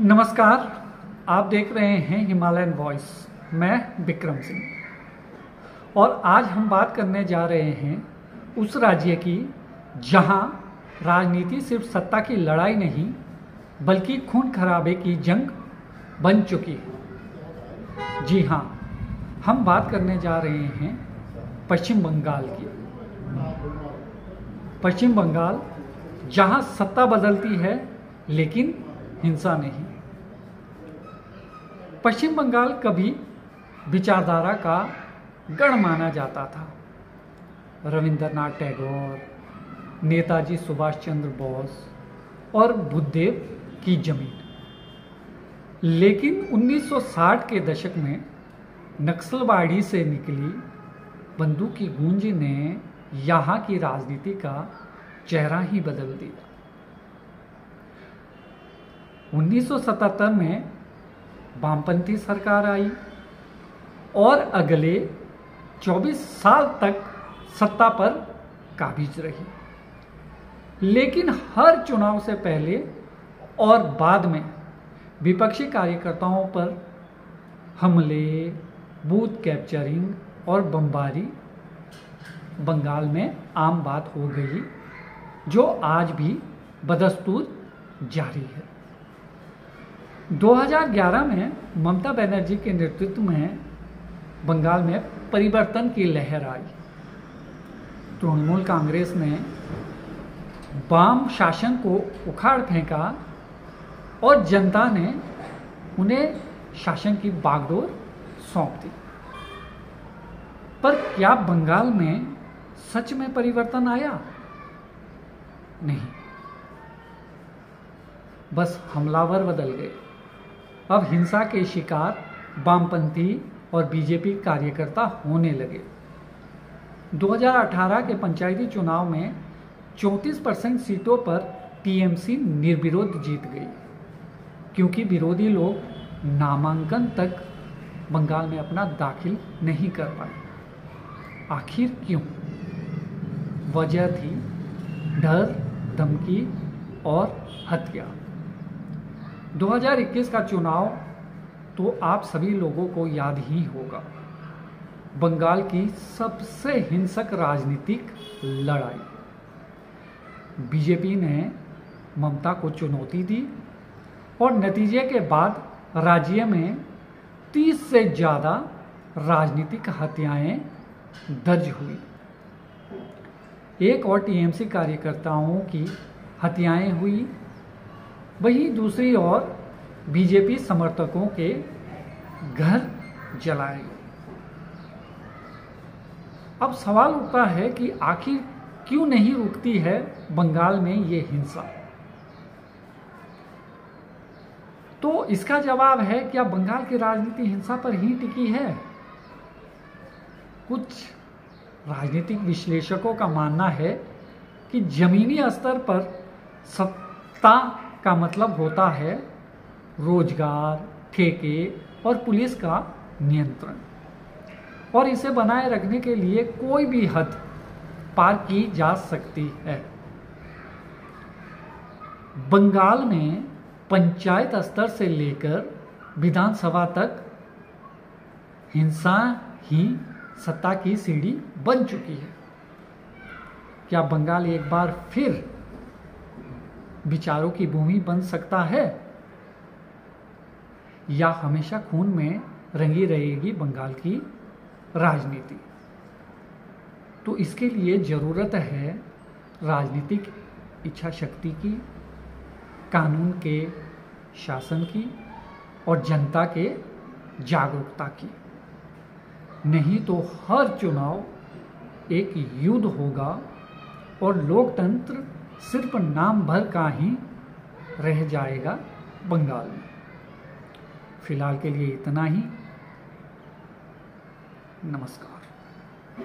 नमस्कार। आप देख रहे हैं हिमालयन वॉइस। मैं विक्रम सिंह और आज हम बात करने जा रहे हैं उस राज्य की जहां राजनीति सिर्फ सत्ता की लड़ाई नहीं बल्कि खून खराबे की जंग बन चुकी है। जी हाँ, हम बात करने जा रहे हैं पश्चिम बंगाल की। पश्चिम बंगाल जहां सत्ता बदलती है लेकिन हिंसा नहीं। पश्चिम बंगाल कभी विचारधारा का गढ़ माना जाता था। रविंद्रनाथ टैगोर, नेताजी सुभाष चंद्र बोस और बुद्धदेव की जमीन। लेकिन 1960 के दशक में नक्सलवाड़ी से निकली बंदूक की गूंज ने यहाँ की राजनीति का चेहरा ही बदल दिया। 1977 में वामपंथी सरकार आई और अगले 24 साल तक सत्ता पर काबिज रही। लेकिन हर चुनाव से पहले और बाद में विपक्षी कार्यकर्ताओं पर हमले, बूथ कैप्चरिंग और बमबारी बंगाल में आम बात हो गई, जो आज भी बदस्तूर जारी है। 2011 में ममता बनर्जी के नेतृत्व में बंगाल में परिवर्तन की लहर आई। तृणमूल कांग्रेस ने वाम शासन को उखाड़ फेंका और जनता ने उन्हें शासन की बागडोर सौंप दी। पर क्या बंगाल में सच में परिवर्तन आया? नहीं, बस हमलावर बदल गए। अब हिंसा के शिकार वामपंथी और बीजेपी कार्यकर्ता होने लगे। 2018 के पंचायती चुनाव में 34% सीटों पर टीएमसी निर्विरोध जीत गई, क्योंकि विरोधी लोग नामांकन तक बंगाल में अपना दाखिल नहीं कर पाए। आखिर क्यों? वजह थी डर, धमकी और हत्या। 2021 का चुनाव तो आप सभी लोगों को याद ही होगा। बंगाल की सबसे हिंसक राजनीतिक लड़ाई। बीजेपी ने ममता को चुनौती दी और नतीजे के बाद राज्य में 30 से ज़्यादा राजनीतिक हत्याएं दर्ज हुई। एक और टीएमसी कार्यकर्ताओं की हत्याएं हुई, वहीं दूसरी ओर बीजेपी समर्थकों के घर जलाए गए। अब सवाल उठता है कि आखिर क्यों नहीं रुकती है बंगाल में ये हिंसा? तो इसका जवाब है, क्या बंगाल की राजनीति हिंसा पर ही टिकी है? कुछ राजनीतिक विश्लेषकों का मानना है कि जमीनी स्तर पर सत्ता का मतलब होता है रोजगार, ठेके और पुलिस का नियंत्रण, और इसे बनाए रखने के लिए कोई भी हद पार की जा सकती है। बंगाल में पंचायत स्तर से लेकर विधानसभा तक हिंसा ही सत्ता की सीढ़ी बन चुकी है। क्या बंगाल एक बार फिर विचारों की भूमि बन सकता है, या हमेशा खून में रंगी रहेगी बंगाल की राजनीति? तो इसके लिए जरूरत है राजनीतिक इच्छा शक्ति की, कानून के शासन की और जनता के जागरूकता की। नहीं तो हर चुनाव एक युद्ध होगा और लोकतंत्र सिर्फ नाम भर का ही रह जाएगा बंगाल में। फिलहाल के लिए इतना ही। नमस्कार।